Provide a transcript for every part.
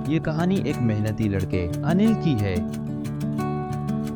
ये कहानी एक मेहनती लड़के अनिल की है।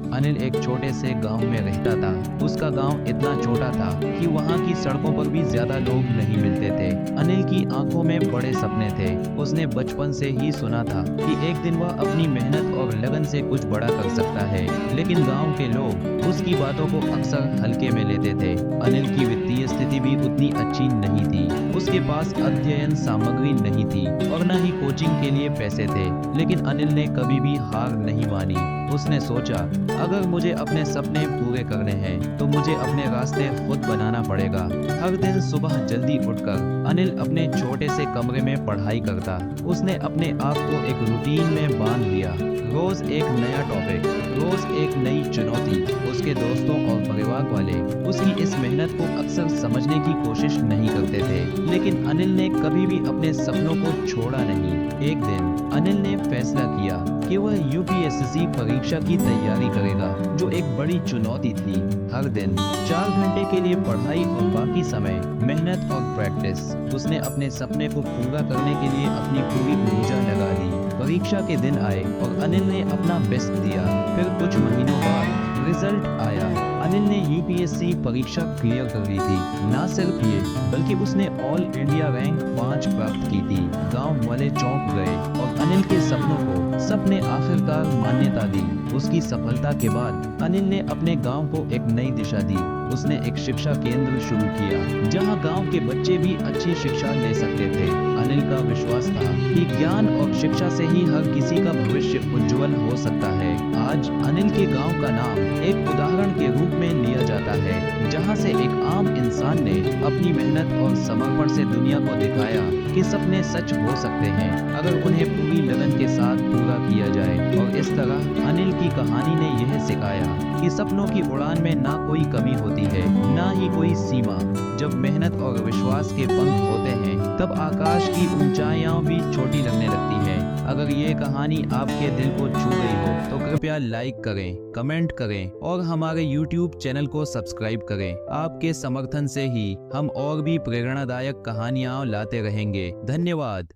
अनिल एक छोटे से गांव में रहता था। उसका गांव इतना छोटा था कि वहां की सड़कों पर भी ज्यादा लोग नहीं मिलते थे। अनिल की आंखों में बड़े सपने थे। उसने बचपन से ही सुना था कि एक दिन वह अपनी मेहनत और लगन से कुछ बड़ा कर सकता है, लेकिन गांव के लोग उसकी बातों को अक्सर हल्के में लेते थे। अनिल की वित्तीय स्थिति भी उतनी अच्छी नहीं थी। उसके पास अध्ययन सामग्री नहीं थी और न ही कोचिंग के लिए पैसे थे, लेकिन अनिल ने कभी भी हार नहीं मानी। उसने सोचा, अगर मुझे अपने सपने पूरे करने हैं तो मुझे अपने रास्ते खुद बनाना पड़ेगा। हर दिन सुबह जल्दी उठकर अनिल अपने छोटे से कमरे में पढ़ाई करता। उसने अपने आप को एक रूटीन में बांध लिया। रोज एक नया टॉपिक, रोज एक नई चुनौती। उसके दोस्तों और परिवार वाले उसकी इस मेहनत को अक्सर समझने की कोशिश नहीं करते थे, लेकिन अनिल ने कभी भी अपने सपनों को छोड़ा नहीं। एक दिन अनिल ने फैसला किया कि वह यूपीएससी परीक्षा की तैयारी करेगा, जो एक बड़ी चुनौती थी। हर दिन 4 घंटे के लिए पढ़ाई और बाकी समय मेहनत और प्रैक्टिस। उसने अपने सपने को पूरा करने के लिए अपनी पूरी ऊर्जा लगा दी। परीक्षा के दिन आए और अनिल ने अपना बेस्ट दिया। फिर कुछ महीनों बाद रिजल्ट आया। अनिल ने यूपीएससी परीक्षा क्लियर कर ली थी। ना सिर्फ ये, बल्कि उसने ऑल इंडिया रैंक 5 प्राप्त की थी। गांव वाले चौंक गए और अनिल के सपनों को सबने आखिरकार मान्यता दी। उसकी सफलता के बाद अनिल ने अपने गांव को एक नई दिशा दी। उसने एक शिक्षा केंद्र शुरू किया, जहां गांव के बच्चे भी अच्छी शिक्षा ले सकते थे। अनिल का विश्वास था कि ज्ञान और शिक्षा से ही हर किसी का भविष्य उज्जवल हो सकता है। आज अनिल के गांव का नाम एक उदाहरण के रूप में लिया जाता है, जहां से एक आम इंसान ने अपनी मेहनत और समर्पण से दुनिया को दिखाया कि सपने सच हो सकते हैं, अगर उन्हें पूरी लगन के साथ पूरा किया जाए। और इस तरह अनिल की कहानी ने यह सिखाया कि सपनों की उड़ान में ना कोई कमी होती है, ना ही कोई सीमा। जब मेहनत और विश्वास के पंख होते हैं, तब आकाश की ऊंचाइयां भी छोटी लगने लगती हैं। अगर ये कहानी आपके दिल को छू गई हो तो कृपया लाइक करें, कमेंट करें और हमारे YouTube चैनल को सब्सक्राइब करें। आपके समर्थन से ही हम और भी प्रेरणादायक कहानियां लाते रहेंगे। धन्यवाद।